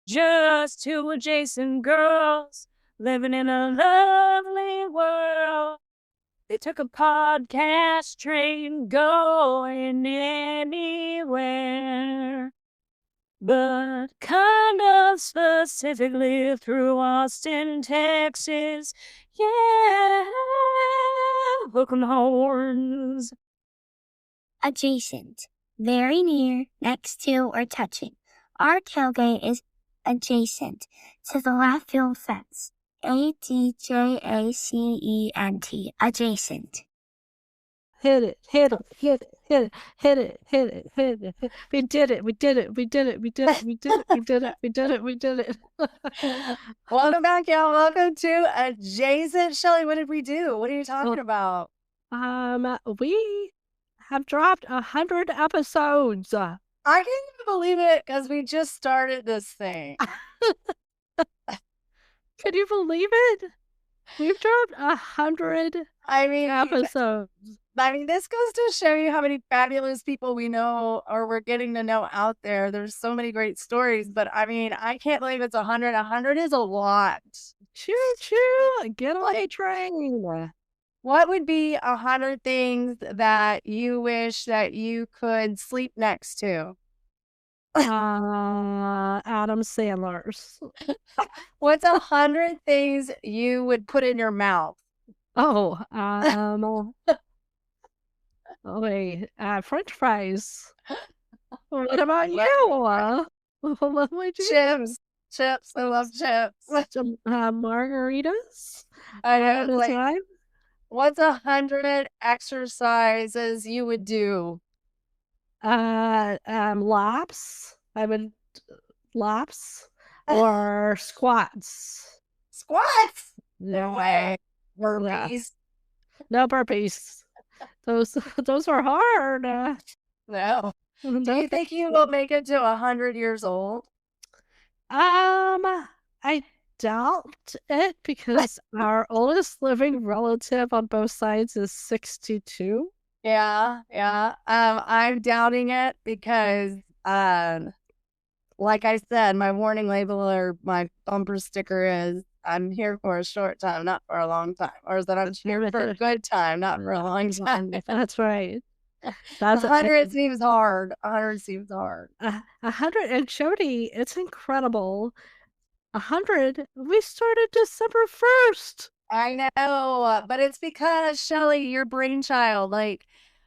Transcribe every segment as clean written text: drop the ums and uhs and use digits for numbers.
Just two adjacent girls living in a lovely world. They took a podcast train going anywhere, but kind of specifically through Austin, Texas. Yeah, hook 'em horns. Adjacent, very near, next to, or touching. Our tailgate is adjacent to the left field fence. ADJACENT, adjacent. Hit it, hit it, hit it, hit it, hit it, hit it, hit it. We did it, we did it, we did it, we did it, we did it, we did it, we did it, we did it. Welcome back, y'all. Welcome to Adjacent. Shelly, what did we do? What are you talking about? We have dropped 100 episodes. I can't even believe it because we just started this thing. Can you believe it? We've dropped 100 episodes. This goes to show you how many fabulous people we know or we're getting to know out there. There's so many great stories, but I can't believe it's 100. 100 is a lot. Choo choo, get on a train. What would be 100 things that you wish that you could sleep next to? Adam Sandler's. What's 100 things you would put in your mouth? Oh, French fries. What about you? What would you? Chips. I love chips. Margaritas. I know. What's 100 exercises you would do? Laps. I would laps or squats. Squats? No way. Burpees. No burpees. Those are hard. No. Do you think you will make it to 100 years old? I doubt it because our oldest living relative on both sides is 62. Yeah. I'm doubting it because, like I said, my warning label or my bumper sticker is I'm here for a short time, not for a long time. Or is that I'm here for a good time, not for a long time. That's right. 100 seems hard. 100 seems hard. 100, and Jody, it's incredible. 100, we started December 1st. I know, but it's because, Shelly, your brainchild,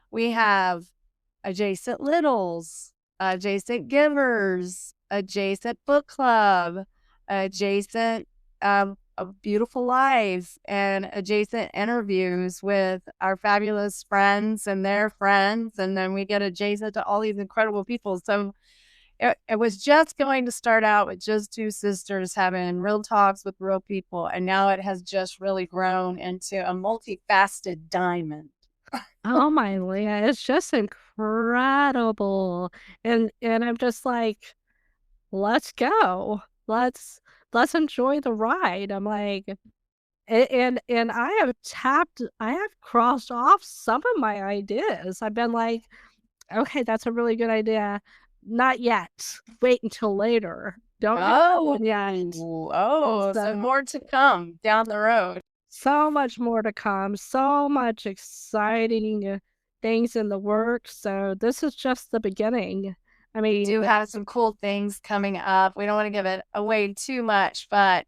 we have adjacent littles, adjacent givers, adjacent book club, adjacent a beautiful life, and adjacent interviews with our fabulous friends and their friends, and then we get adjacent to all these incredible people. So it was just going to start out with just two sisters having real talks with real people, and now it has just really grown into a multifaceted diamond. Oh my Leah, it's just incredible. And I'm just like, let's go. Let's enjoy the ride. I'm like, and I have crossed off some of my ideas. I've been like, okay, that's a really good idea. Not yet. Wait until later. Don't yet. So more to come down the road. So much more to come. So much exciting things in the works. So this is just the beginning. We do have some cool things coming up. We don't want to give it away too much, but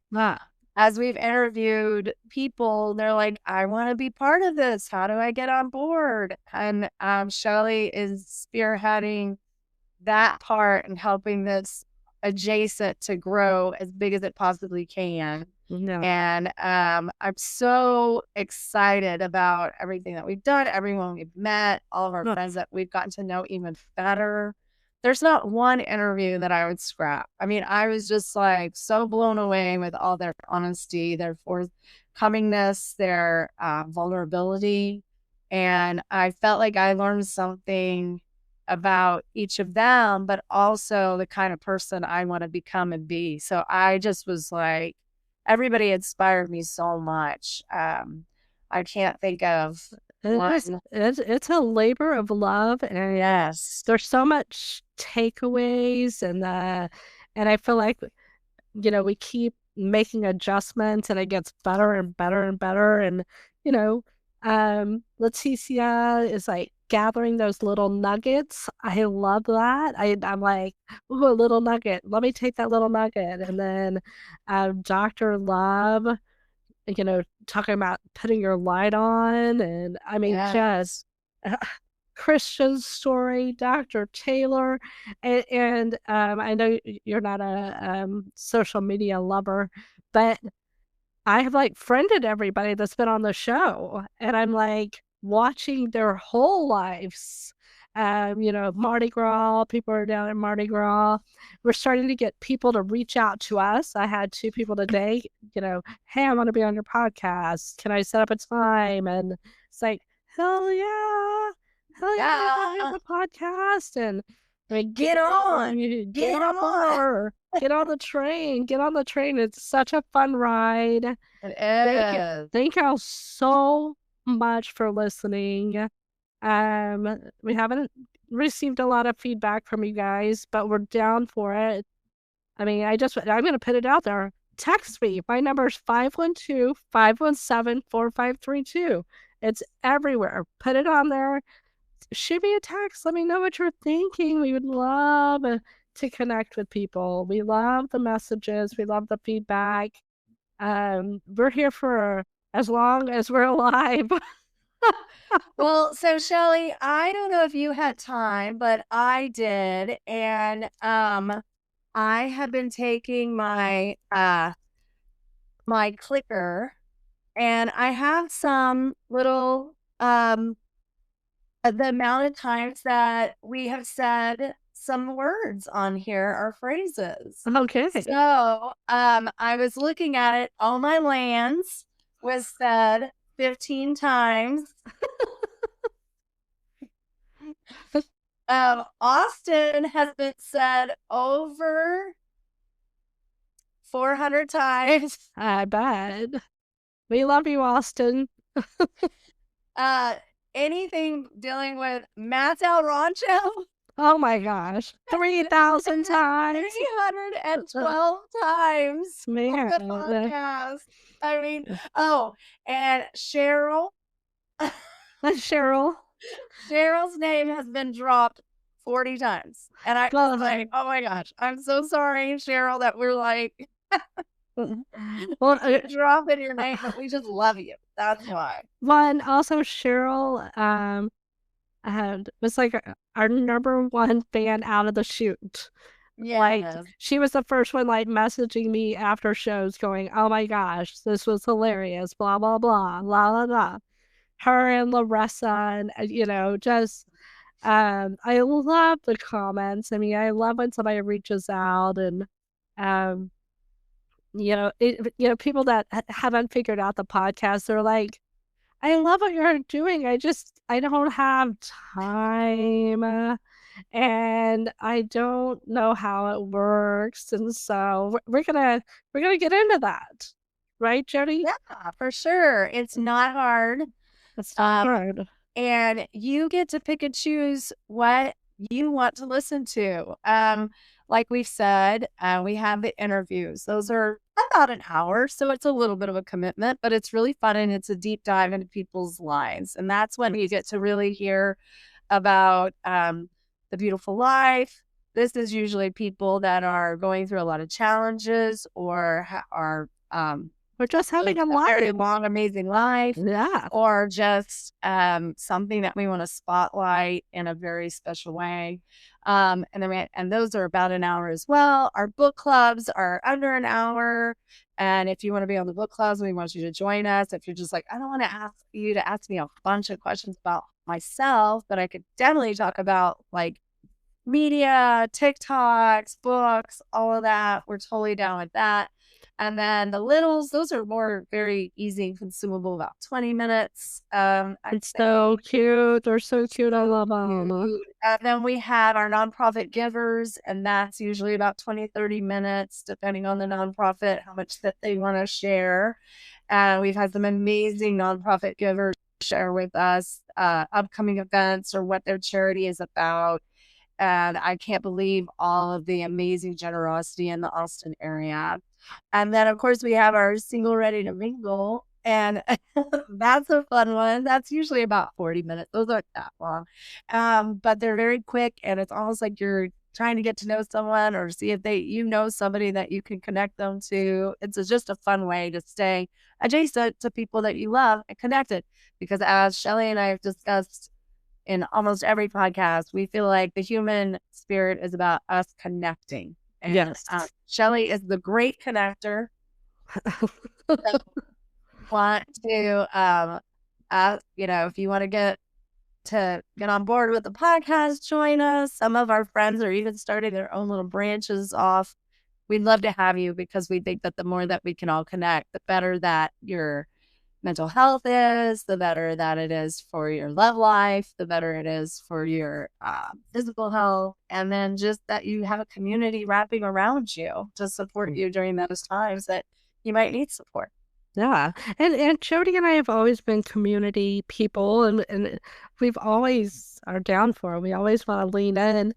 as we've interviewed people, they're like, I want to be part of this. How do I get on board? And Shelly is spearheading that part and helping this adjacent to grow as big as it possibly can. No. And I'm so excited about everything that we've done, everyone we've met, all of our friends that we've gotten to know even better. There's not one interview that I would scrap. I was just so blown away with all their honesty, their forthcomingness, their vulnerability. And I felt like I learned something about each of them, but also the kind of person I want to become and be. So I just was like, everybody inspired me so much. I can't think of one. It's a labor of love, and yes, there's so much takeaways, and I feel like we keep making adjustments and it gets better and better and better. And, Leticia is like gathering those little nuggets. I love that. I'm like, ooh, a little nugget. Let me take that little nugget. And then Dr. Love, talking about putting your light on. And I mean, Yes. just Christian's story, Dr. Taylor, and I know you're not a social media lover, but I have like friended everybody that's been on the show, and I'm like watching their whole lives. Mardi Gras, people are down at Mardi Gras. We're starting to get people to reach out to us. I had 2 people today, hey, I want to be on your podcast. Can I set up a time? And it's like, hell yeah. Hell yeah, I have Yeah. a podcast. And I mean, Get on. get on board. Get on the train. Get on the train. It's such a fun ride. It Thank you. is. Thank y'all so much for listening. We haven't received a lot of feedback from you guys, but we're down for it. I mean, I'm going to put it out there. Text me. My number is 512-517-4532. It's everywhere. Put it on there. Shoot me a text. Let me know what you're thinking. We would love to connect with people. We love the messages. We love the feedback. We're here for as long as we're alive. Well, so Shelly, I don't know if you had time, but I did. And I have been taking my my clicker, and I have some little the amount of times that we have said some words on here are phrases. Okay. So I was looking at it. All my lands was said 15 times. Austin has been said over 400 times. I bet. We love you, Austin. Anything dealing with Matt Del Rancho, Oh my gosh. 3,000 times. 312 times on Man. the podcast. I mean, oh, and Cheryl. Cheryl. Cheryl's name has been dropped 40 times. And I was like, oh my gosh, I'm so sorry, Cheryl, that we're like Well, dropping your name, but we just love you. That's why. one also Cheryl was like our number one fan out of the chute. Like Yes. she was the first one like messaging me after shows going, oh my gosh, this was hilarious, blah blah blah, la la la. Her and Larissa and just I love the comments. I mean, I love when somebody reaches out and people that haven't figured out the podcast, they're like, I love what you're doing. I don't have time and I don't know how it works. And so we're gonna get into that. Right, Jody? Yeah, for sure. It's not hard. That's hard. And you get to pick and choose what you want to listen to. Like we've said, we have the interviews. Those are about an hour, so it's a little bit of a commitment, but it's really fun and it's a deep dive into people's lives. And that's when you get to really hear about the beautiful life. This is usually people that are going through a lot of challenges or are we're just having a very long, amazing life. Yeah. Or just something that we want to spotlight in a very special way. And those are about an hour as well. Our book clubs are under an hour. And if you want to be on the book clubs, we want you to join us. If you're just like, I don't want to ask you to ask me a bunch of questions about myself, but I could definitely talk about like media, TikToks, books, all of that. We're totally down with that. And then the littles, those are more very easy and consumable, about 20 minutes. It's so cute. They're so cute. I love them. Then we have our nonprofit givers, and that's usually about 20, 30 minutes, depending on the nonprofit, how much that they want to share. We've had some amazing nonprofit givers share with us upcoming events or what their charity is about. and I can't believe all of the amazing generosity in the Austin area. And then, of course, we have our single ready to mingle. And that's a fun one. That's usually about 40 minutes. Those aren't that long. But they're very quick. And it's almost like you're trying to get to know someone or see if you know somebody that you can connect them to. Just a fun way to stay adjacent to people that you love and connected. Because as Shelly and I have discussed in almost every podcast, we feel like the human spirit is about us connecting. And Yes. Shelly is the great connector. So want to, if you want to get on board with the podcast, join us. Some of our friends are even starting their own little branches off. We'd love to have you because we think that the more that we can all connect, the better that your mental health is, the better that it is for your love life, the better it is for your physical health, and then just that you have a community wrapping around you to support you during those times that you might need support. Yeah. And Jody and I have always been community people, and we've always are down for it. We always want to lean in.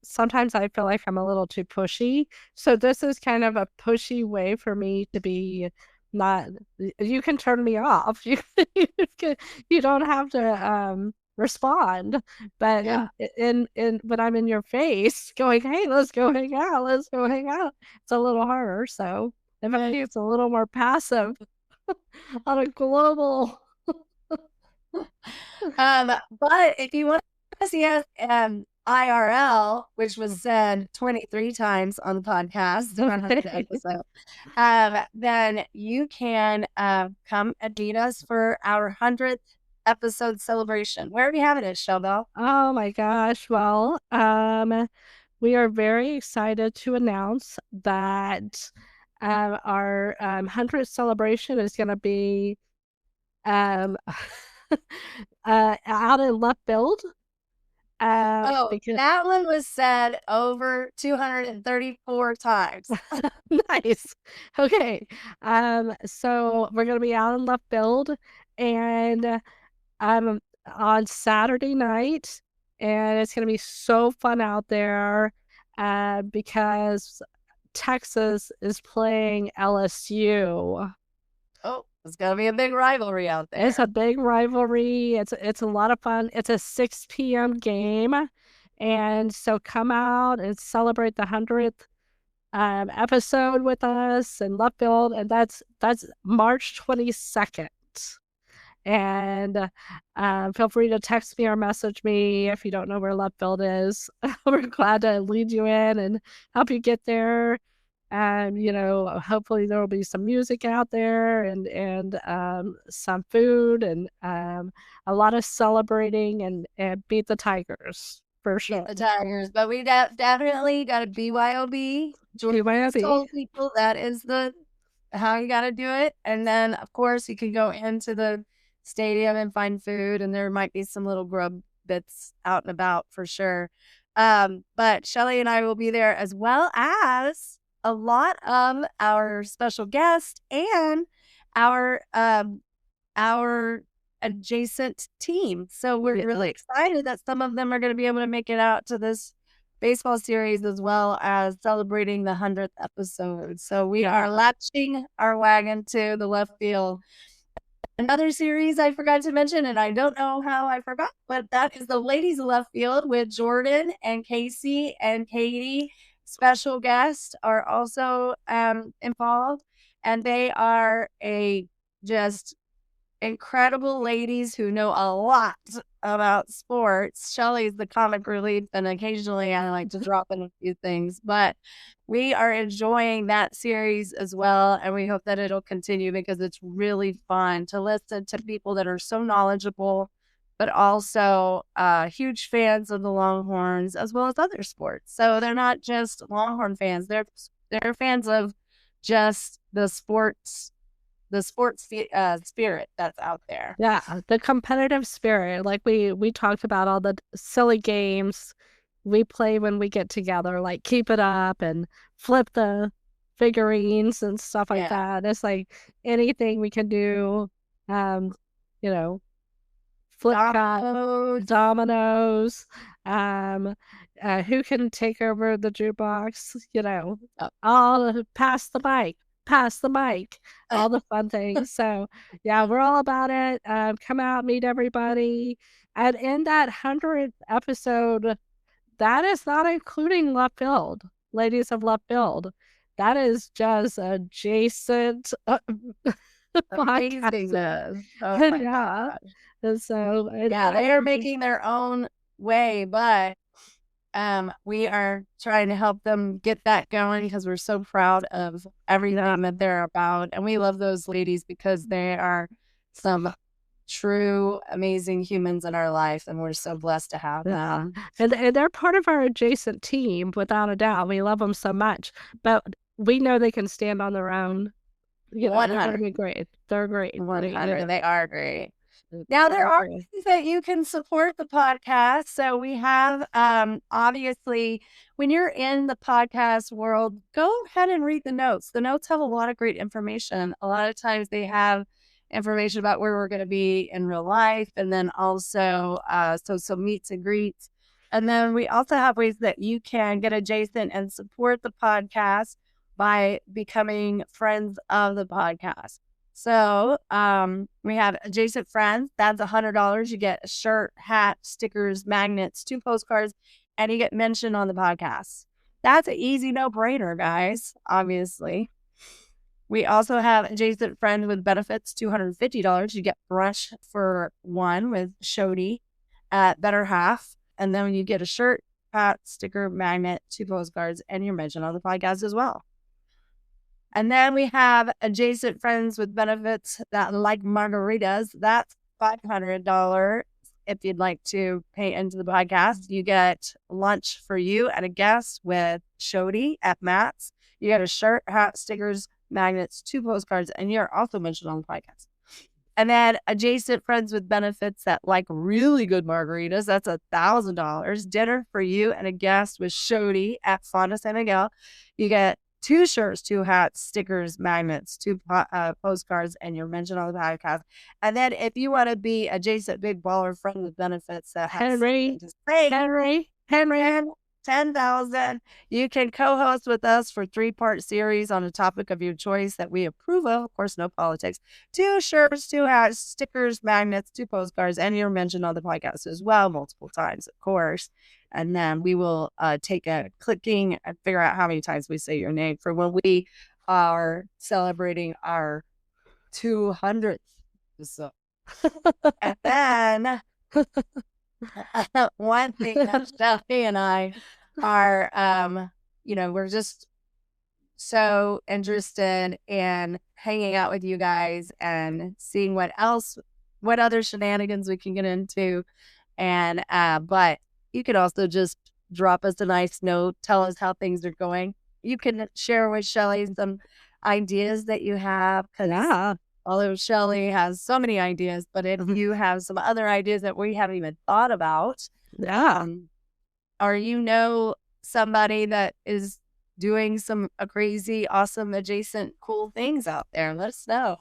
Sometimes I feel like I'm a little too pushy. So this is kind of a pushy way for me to be not, you can turn me off. You don't have to respond. But Yeah. in when I'm in your face going, hey, let's go hang out, it's a little harder. So if I think it's a little more passive on a global. But if you want to see us IRL, which was said 23 times on the podcast, 100 episode, then you can come and meet us for our 100th episode celebration. Where are we having it, Shelby? Oh my gosh. Well, we are very excited to announce that our 100th celebration is going to be um, out in left field. Because that one was said over 234 times. nice. Okay. So we're gonna be out in left field, and on Saturday night, and it's gonna be so fun out there, because Texas is playing LSU. Oh, it's gonna be a big rivalry out there. It's a big rivalry. It's a lot of fun. It's a 6 p.m. game, and so come out and celebrate the 100th episode with us in left field, and that's March 22nd. And feel free to text me or message me if you don't know where left field is. We're glad to lead you in and help you get there. And hopefully there will be some music out there, and some food, and a lot of celebrating, and beat the Tigers for sure. The Tigers, but we definitely got a BYOB. BYOB. Told people that is how you got to do it, and then of course you can go into the stadium and find food, and there might be some little grub bits out and about for sure. But Shelly and I will be there, as well as a lot of our special guests and our adjacent team. So we're really excited that some of them are going to be able to make it out to this baseball series, as well as celebrating the 100th episode. So we are latching our wagon to the left field. Another series I forgot to mention, and I don't know how I forgot, but that is the ladies left field with Jordan and Casey and Katie. Special guests are also involved, and they are just incredible ladies who know a lot about sports. Shelly's the comic relief, and occasionally I like to drop in a few things, but we are enjoying that series as well, and we hope that it'll continue because it's really fun to listen to people that are so knowledgeable, but also huge fans of the Longhorns as well as other sports. So they're not just Longhorn fans; they're fans of just the sports spirit that's out there. Yeah, the competitive spirit. Like we talked about all the silly games we play when we get together, like Keep It Up and flip the figurines and stuff like that. It's like anything we can do. You know, flip dominoes. Who can take over the jukebox, Oh. all pass the mic, all the fun things. So, yeah, we're all about it. Come out, meet everybody. And in that 100th episode, that is not including Left Field, Ladies of Left Field. That is just adjacent podcast. Amazingness. Oh my Yeah. God. And so, Yeah, they are making their own way, but we are trying to help them get that going because we're so proud of everything that they're about. And we love those ladies because they are some true, amazing humans in our life. And we're so blessed to have them. and they're part of our adjacent team, without a doubt. We love them so much, but we know they can stand on their own. They're 100. great. They're great. 100. They are great. Now, there are ways that you can support the podcast. So we have, obviously, when you're in the podcast world, go ahead and read the notes. The notes have a lot of great information. A lot of times they have information about where we're going to be in real life, and then also so meets and greets. And then we also have ways that you can get adjacent and support the podcast by becoming friends of the podcast. So we have adjacent friends. That's $100. You get a shirt, hat, stickers, magnets, 2 postcards, and you get mentioned on the podcast. That's an easy no-brainer, guys, obviously. We also have adjacent friends with benefits, $250. You get brunch for 1 with Jody at Better Half. And then you get a shirt, hat, sticker, magnet, 2 postcards, and you're mentioned on the podcast as well. And then we have adjacent friends with benefits that like margaritas. That's $500. If you'd like to pay into the podcast, you get lunch for you and a guest with Jody at Matt's. You get a shirt, hat, stickers, magnets, 2 postcards, and you're also mentioned on the podcast. And then adjacent friends with benefits that like really good margaritas. That's $1,000. Dinner for you and a guest with Jody at Fonda San Miguel. You get 2 shirts, 2 hats, stickers, magnets, 2 postcards, and you're mentioned on the podcast. And then if you want to be adjacent big baller friend with benefits that Henry, 10,000, you can co-host with us for 3-part series on a topic of your choice that we approve of course, no politics. 2 shirts, 2 hats, stickers, magnets, 2 postcards, and you're mentioned on the podcast as well, multiple times, of course. And then we will take a clicking and figure out how many times we say your name for when we are celebrating our 200th episode. And then one thing that Shelly and I are, we're just so interested in hanging out with you guys and seeing what other shenanigans we can get into. And, but you can also just drop us a nice note, tell us how things are going. You can share with Shelly some ideas that you have. yeah. Although Shelly has so many ideas, but if you have some other ideas that we haven't even thought about, Yeah. or somebody that is doing some crazy, awesome, adjacent, cool things out there, let us know.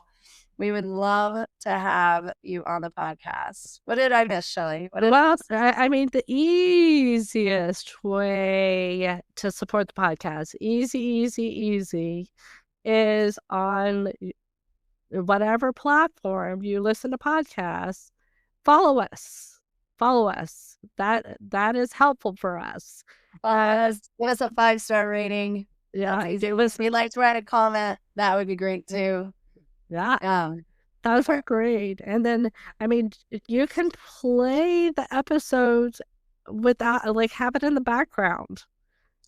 We would love to have you on the podcast. What did I miss, Shelly? Well, I mean, the easiest way to support the podcast, easy, is on whatever platform you listen to podcasts. Follow us. That is helpful for us. Give us a 5-star rating. Yeah, If you'd like to write a comment, that would be great too. yeah. Those are great. And then, I mean, you can play the episodes without, have it in the background.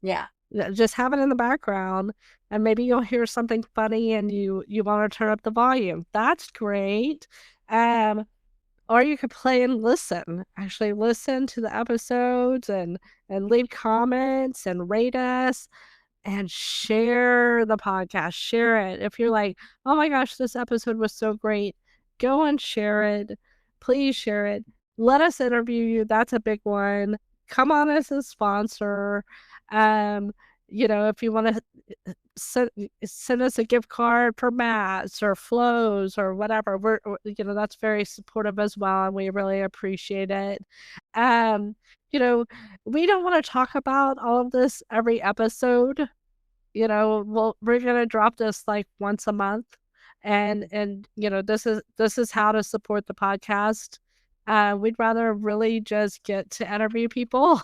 Yeah. Just have it in the background, and maybe you'll hear something funny and you want to turn up the volume. That's great. Or you could play and listen. Actually listen to the episodes and leave comments and rate us. And share the podcast. Share it. If you're like, oh my gosh, this episode was so great, go and share it. Please share it. Let us interview you. That's a big one. Come on as a sponsor. If you want to send us a gift card for Matt's or Flo's or whatever, that's very supportive as well, and we really appreciate it. we don't want to talk about all of this every episode. We're gonna drop this like once a month, and this is how to support the podcast. We'd rather really just get to interview people.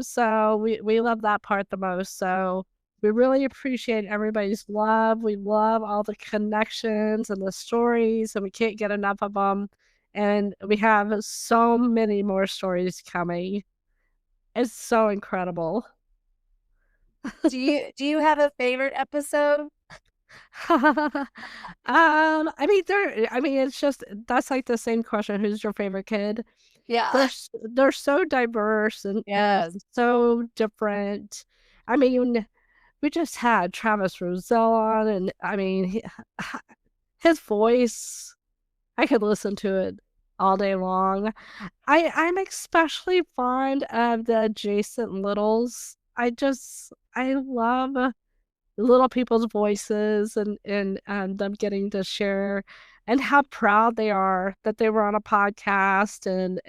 So we love that part the most. So we really appreciate everybody's love. We love all the connections and the stories, and we can't get enough of them. And we have so many more stories coming. It's so incredible. Do you have a favorite episode? It's just that's like the same question. Who's your favorite kid? Yeah. They're so diverse and Yes. so different. I mean, we just had Travis Rosell on, and his voice, I could listen to it all day long. I'm especially fond of the adjacent littles. I love little people's voices and them getting to share and how proud they are that they were on a podcast and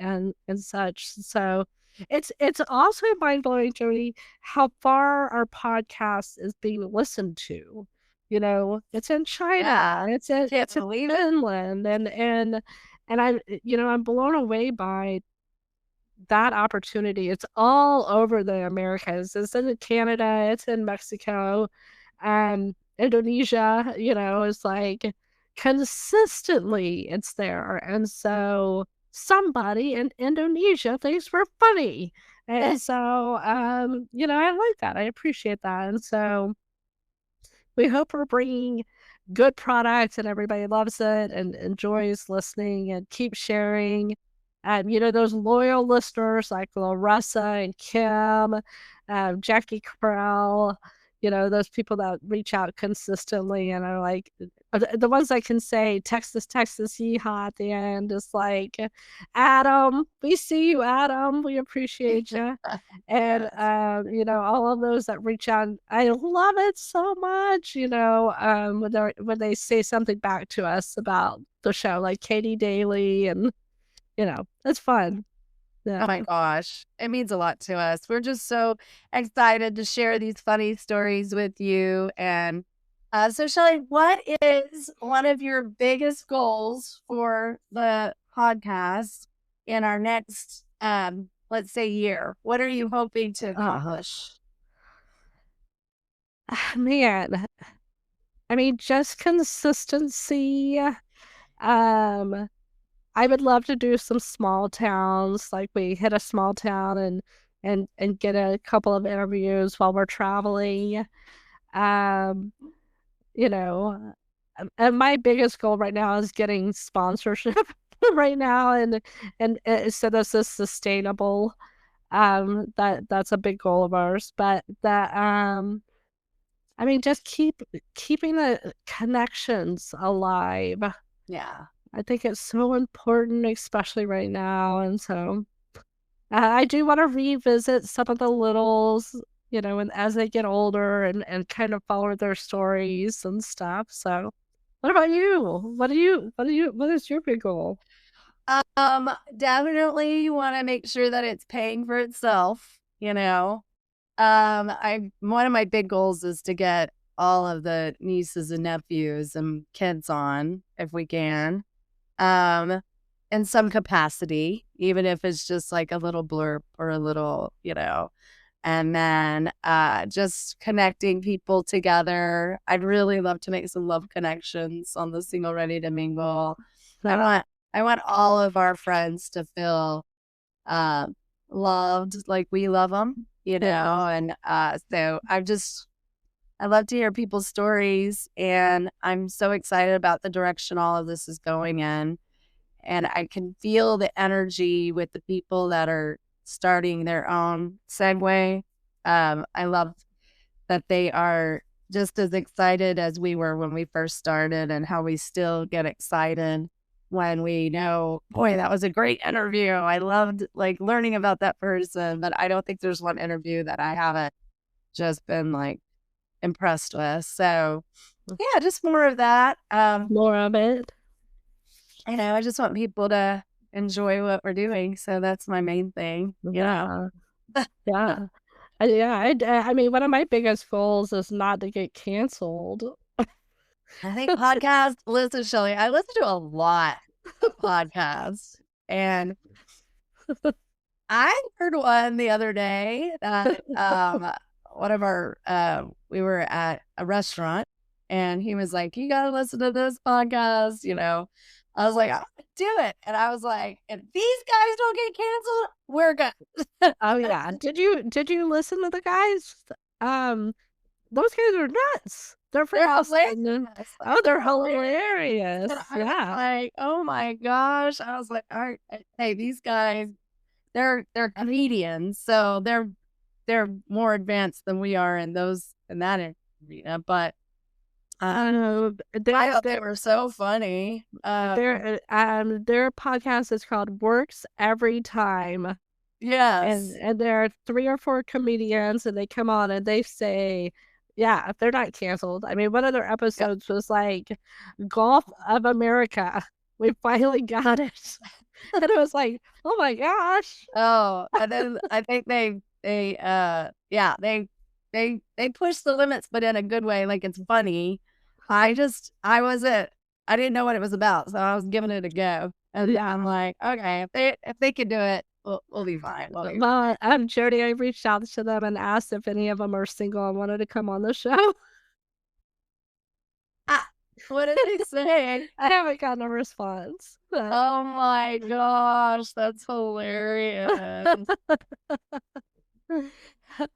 such. So it's also mind-blowing, Jody, how far our podcast is being listened to. It's in China, Yeah. it's in Believe it. Finland, and I'm blown away by that opportunity. It's all over the Americas. It's in Canada, it's in Mexico, Indonesia, it's like consistently it's there. And so somebody in Indonesia thinks we're funny. And so, I like that. I appreciate that. And so we hope we're bringing good products and everybody loves it and enjoys listening and keep sharing. And, those loyal listeners like Larissa and Kim, Jackie Corral, those people that reach out consistently and are like, the ones that can say Texas, Texas, yeehaw at the end is like, Adam, we see you, Adam. We appreciate you. And, Yes. all of those that reach out, I love it so much, when they say something back to us about the show, like Katie Daly, and, it's fun. Yeah. Oh my gosh. It means a lot to us. We're just so excited to share these funny stories with you. And so, Shelly, what is one of your biggest goals for the podcast in our next, let's say, year? What are you hoping to accomplish? Man, just consistency. Um, I would love to do some small towns, like we hit a small town and get a couple of interviews while we're traveling. Um, you know, and my biggest goal right now is getting sponsorship right now, and so this is sustainable. That's a big goal of ours, but just keeping the connections alive. Yeah. I think it's so important, especially right now, and so I do wanna revisit some of the littles, and as they get older and kind of follow their stories and stuff. So what about you? What is your big goal? Definitely you want to make sure that it's paying for itself. I one of my big goals is to get all of the nieces and nephews and kids on if we can. Um, in some capacity, even if it's just like a little blurb or a little. And then just connecting people together. I'd really love to make some love connections on the Single Ready to Mingle. I want all of our friends to feel uh, loved like we love them. And so I love to hear people's stories, and I'm so excited about the direction all of this is going in. And I can feel the energy with the people that are starting their own segue. I love that they are just as excited as we were when we first started, and how we still get excited when we know, boy, that was a great interview. I loved like learning about that person, but I don't think there's one interview that I haven't just been like impressed with. So yeah, just more of that. More of it. I just want people to enjoy what we're doing. So that's my main thing. Yeah. Yeah. I mean, one of my biggest goals is not to get canceled. I think podcasts, listen, Shelly, I listen to a lot of podcasts. And I heard one the other day that one of our we were at a restaurant and he was like, you gotta listen to this podcast, you know. I was like, I'm gonna do it. And I was like, if these guys don't get canceled, we're good. Oh, yeah. Did you listen to the guys? Those guys are nuts. They're They're freaking hilarious. oh, they're hilarious. And I was Yeah. like, oh my gosh. I was like, all right, hey, these guys, they're comedians, so they're more advanced than we are in that arena. But Uh, I thought they they were so funny. their podcast is called Works Every Time. Yes. And there are 3 or 4 comedians, and they come on and they say yeah, they're not canceled. I mean, one of their Yep. episodes was like, "Golf of America. We finally got it." And it was like, "Oh my gosh." Oh, and then I think yeah, they push the limits, but in a good way, like it's funny. I didn't know what it was about, so I was giving it a go. And Yeah. I'm like, okay, if they can do it, we'll be fine. We'll be Well, Jody, I reached out to them and asked if any of them are single and wanted to come on the show. ah, what did they say? I haven't gotten a response, but Oh my gosh, that's hilarious.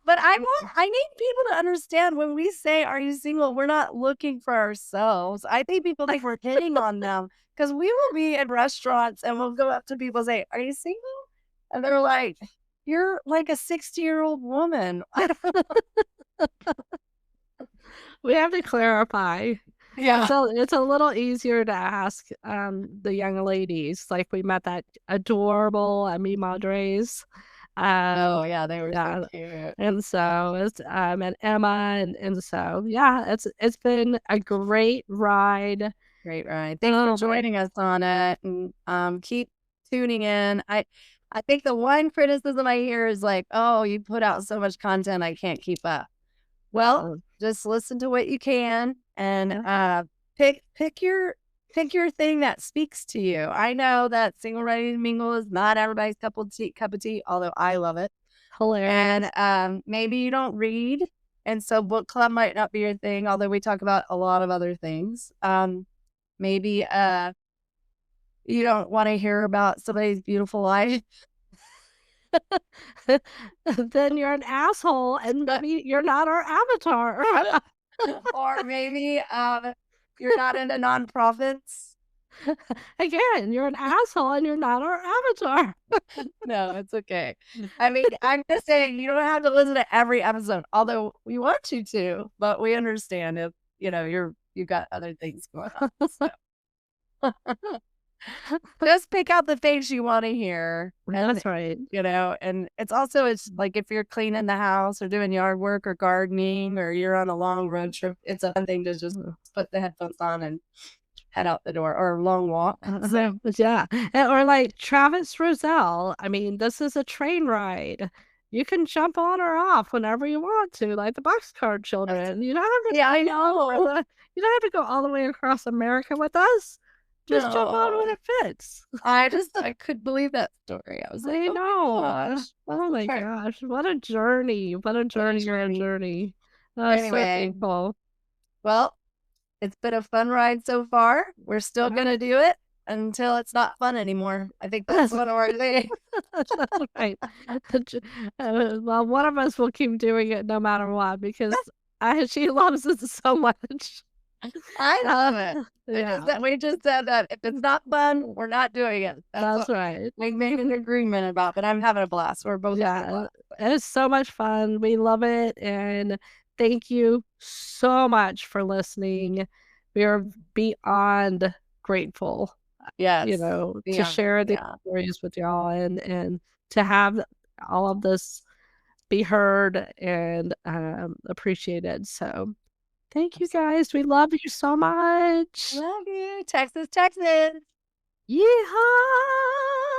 But I need people to understand when we say, "Are you single?" We're not looking for ourselves. I think people think we're hitting on them because we will be in restaurants and we'll go up to people and say, "Are you single?" And they're like, "You're like a 60-year-old woman." we have to clarify. Yeah. So it's a little easier to ask the young ladies. Like we met that adorable Emmy Madres. Oh, yeah, they were so Yeah. cute. And so it's and Emma and so yeah, it's been a great ride. Great ride. Thanks Oh for my joining us on it, and keep tuning in. I think the one criticism I hear is like, "Oh, you put out so much content, I can't keep up." Well, God. just listen to what you can and Yeah. pick your thing that speaks to you. I know that single ready to mingle is not everybody's cup of tea, although I love it. Hilarious. And maybe you don't read, and so book club might not be your thing, although we talk about a lot of other things. Maybe you don't want to hear about somebody's beautiful life. Then you're an asshole and maybe you're not our avatar. Or maybe you're not into nonprofits. Again, you're an asshole and you're not our avatar. No, it's okay. I mean, I'm just saying you don't have to listen to every episode, although we want you to, but we understand if you got other things going on. So. Just pick out the things you want to hear. That's right. And it's like if you're cleaning the house or doing yard work or gardening or you're on a long road trip, it's a fun thing to just put the headphones on and head out the door, or a long walk. So, Yeah. Or like Travis Roselle. I mean, this is a train ride. You can jump on or off whenever you want to, like the Boxcar Children. You don't have to yeah, I know. you don't have to go all the way across America with us. Just jump on when No. it fits. I couldn't believe that story. I was like, I oh know. my gosh. Oh my Right. gosh. What a journey. What a journey. You're a journey. journey. So Anyway, thankful. well, it's been a fun ride so far. We're still gonna do it until it's not fun anymore. I think that's one of our things. That's right. Well, one of us will keep doing it no matter what because she loves it so much. I love it. Yeah, We just said that if it's not fun, we're not doing it. that's what right. we made an agreement about, but I'm having a blast. We're both having a Yeah, blast. it's so much fun. We love it, and thank you so much for listening. We are beyond grateful, Yes. to Yeah. share these Yeah. stories with y'all and to have all of this be heard and appreciated. So thank you guys. We love you so much. Love you. Texas, Texas. Yeehaw!